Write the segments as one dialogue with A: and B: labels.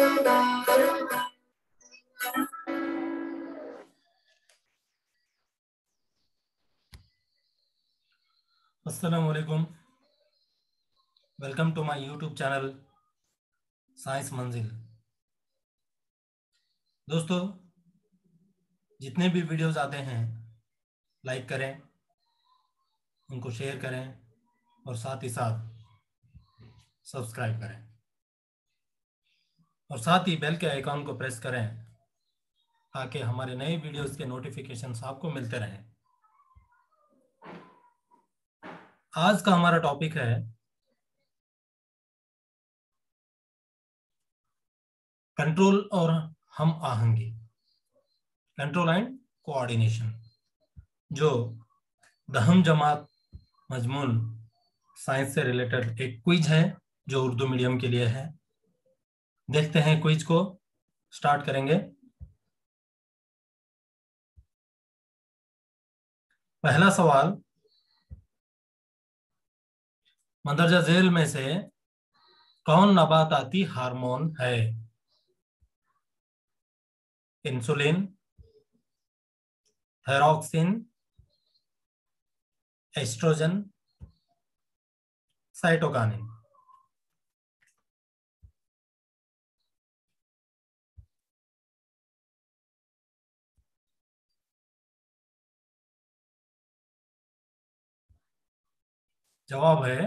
A: अस्सलाम वालेकुम, welcome to my YouTube channel science Manzil. दोस्तों, जितने भी वीडियोस आते हैं लाइक करें, उनको शेयर करें और साथ ही साथ सब्सक्राइब करें और साथ ही बेल के आइकॉन को प्रेस करें ताकि हमारे नए वीडियोस के नोटिफिकेशंस आपको मिलते रहें। आज का हमारा टॉपिक है कंट्रोल और हम आहंगी, कंट्रोल एंड कोऑर्डिनेशन, जो दहम जमात मजमून साइंस से रिलेटेड एक क्विज है जो उर्दू मीडियम के लिए है। देखते हैं क्विज को, स्टार्ट करेंगे। पहला सवाल, मंदरजा झेल में से कौन नबाताती हार्मोन है? Insulin, thyroxine, estrogen, cytokinin. जवाब है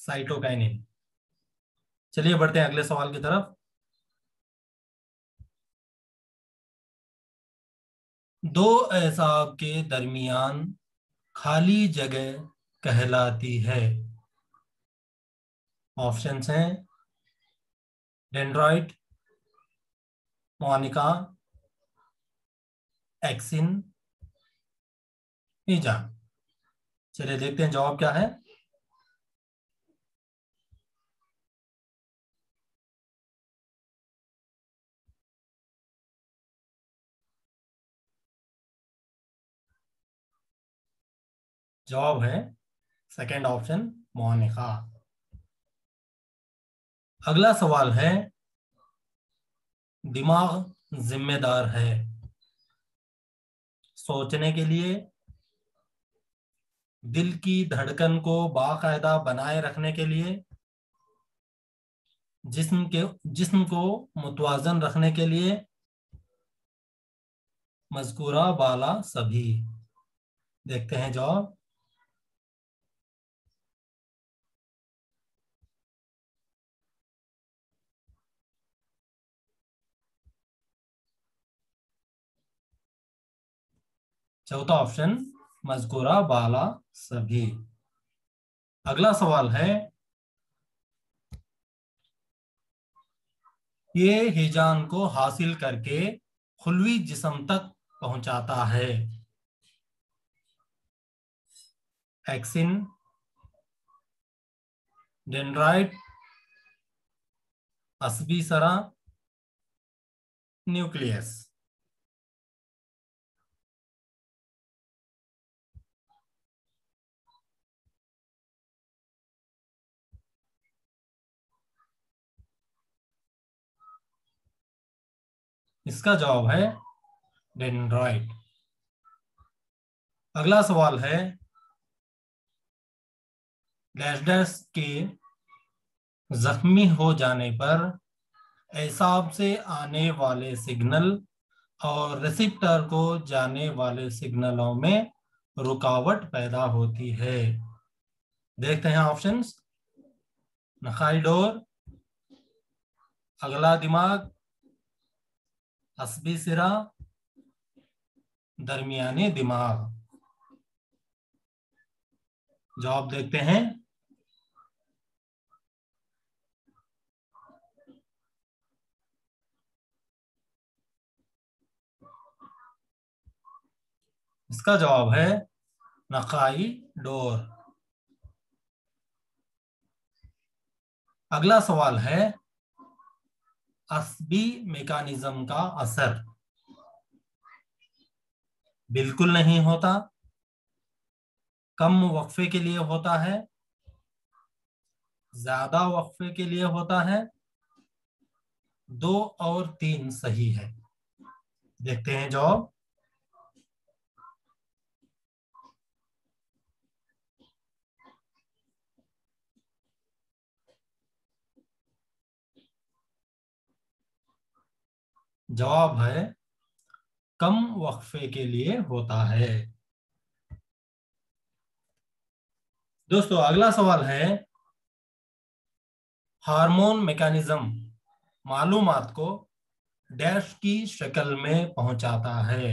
A: साइटोकाइनिन। चलिए बढ़ते हैं अगले सवाल की तरफ। दो एसाब के दरमियान खाली जगह कहलाती है। ऑप्शंस हैं डेंड्राइट, मोनिका, एक्सिन, ईजा। चलिए देखते हैं जवाब क्या है। जवाब है सेकंड ऑप्शन, मोनिका। अगला सवाल है, दिमाग जिम्मेदार है सोचने के लिए, दिल की धड़कन को बाकायदा बनाए रखने के लिए, जिस्म को मुतवाजन रखने के लिए, मज़कूरा बाला सभी। देखते हैं जवाब। चौथा ऑप्शन, मज़कूरा बाला सभी। अगला सवाल है, ये हिजान को हासिल करके खुलवी जिस्म तक पहुंचाता है। एक्सिन, डेंड्राइट, असबी सरा, न्यूक्लियस। इसका जवाब है डेंड्राइट। अगला सवाल है, डैश डैश के जख्मी हो जाने पर एसाब से आने वाले सिग्नल और रिसेप्टर को जाने वाले सिग्नलों में रुकावट पैदा होती है। देखते हैं ऑप्शंस। नखाई डोर, अगला दिमाग, असबी सिरा, दरमियाने दिमाग। जवाब देखते हैं। इसका जवाब है नखाई डोर। अगला सवाल है, असबी मैकेनिज्म का असर बिल्कुल नहीं होता, कम वक्फे के लिए होता है, ज्यादा वक्फे के लिए होता है। 2 और 3 सही है। देखते हैं जवाब। जवाब है कम वक्फे के लिए होता है। दोस्तों अगला सवाल है, हार्मोन मैकेनिज्म मालूमात को डैश की शक्ल में पहुंचाता है।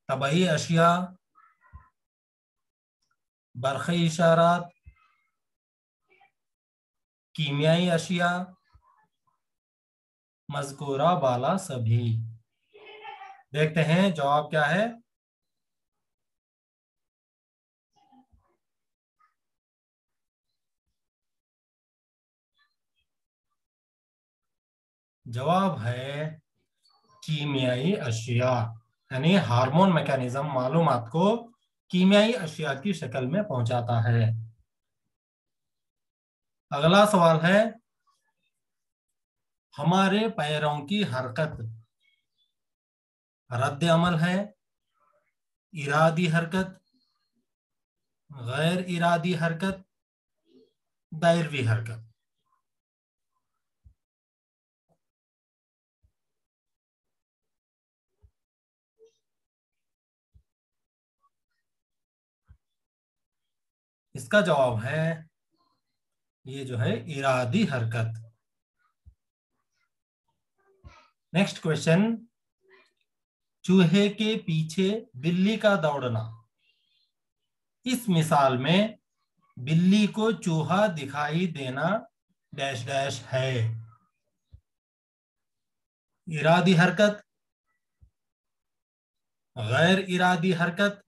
A: तबई अशिया, बरक़ी इशारात, कीमियाई अशिया, मज़कूरा बाला सभी। देखते हैं जवाब क्या है। जवाब है कीमियाई अशिया, यानी हार्मोन मैकेनिज्म मालूमात को कीमियाई अशिया की शक्ल में पहुंचाता है। अगला सवाल है, हमारे पैरों की हरकत रद्द अमल है, इरादी हरकत, गैर इरादी हरकत, दायरवी हरकत। इसका जवाब है ये जो है इरादी हरकत। नेक्स्ट क्वेश्चन, चूहे के पीछे बिल्ली का दौड़ना। इस मिसाल में बिल्ली को चूहा दिखाई देना डैश डैश है। इरादी हरकत, गैर इरादी हरकत,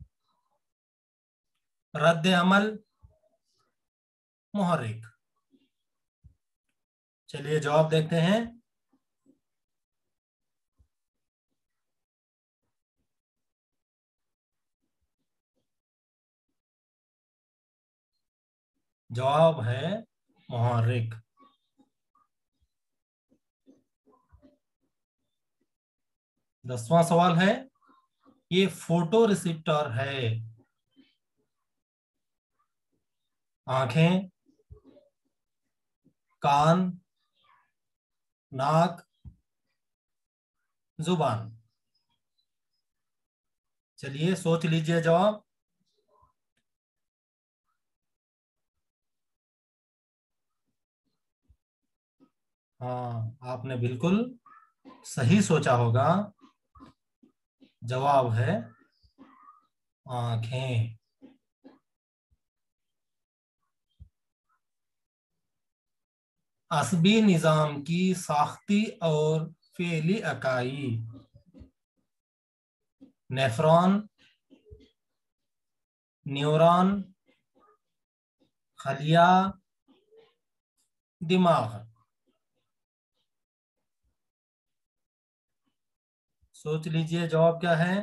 A: रद्द अमल, मुहर्रिक। चलिए जवाब देखते हैं। जवाब है मुहर्रिक। 10वां सवाल है, ये फोटो रिसेप्टर है। आंखें, कान, नाक, जुबान। चलिए सोच लीजिए जवाब। हाँ, आपने बिल्कुल सही सोचा होगा। जवाब है आंखें। असबी निजाम की साख्ती और फेली इकाई नेफ्रॉन, न्यूरॉन, खलिया, दिमाग। सोच लीजिए जवाब क्या है।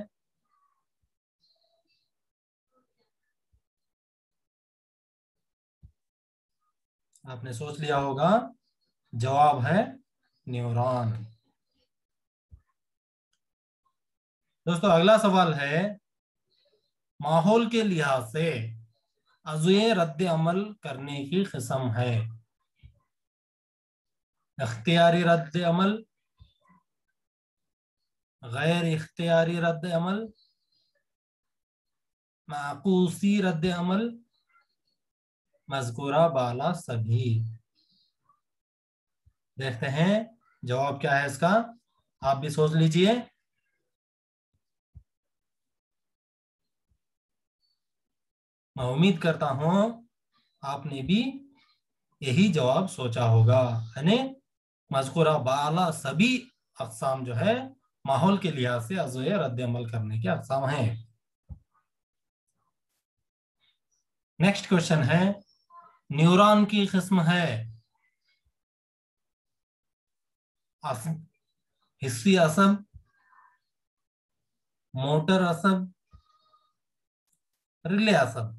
A: आपने सोच लिया होगा। जवाब है न्यूरॉन। दोस्तों अगला सवाल है, माहौल के लिहाज से अज़ुए रद्द अमल करने की किस्म है। इख्तियारी रद्द अमल, गैर इख्तियारी रद्द अमल, माकूसी रद्द अमल, मज़कूरा बाला सभी। देखते हैं जवाब क्या है इसका। आप भी सोच लीजिए। मैं उम्मीद करता हूं आपने भी यही जवाब सोचा होगा, यानी मज़कूरा बाला सभी अक़साम जो है माहौल के लिहाज से अज़ुए रद्द अमल करने के अक़साम हैं। नेक्स्ट क्वेश्चन है, न्यूरॉन की किस्म है हिस्सी असब, मोटर असब, रिले असब।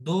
A: 2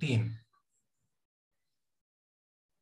A: 3.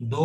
A: 2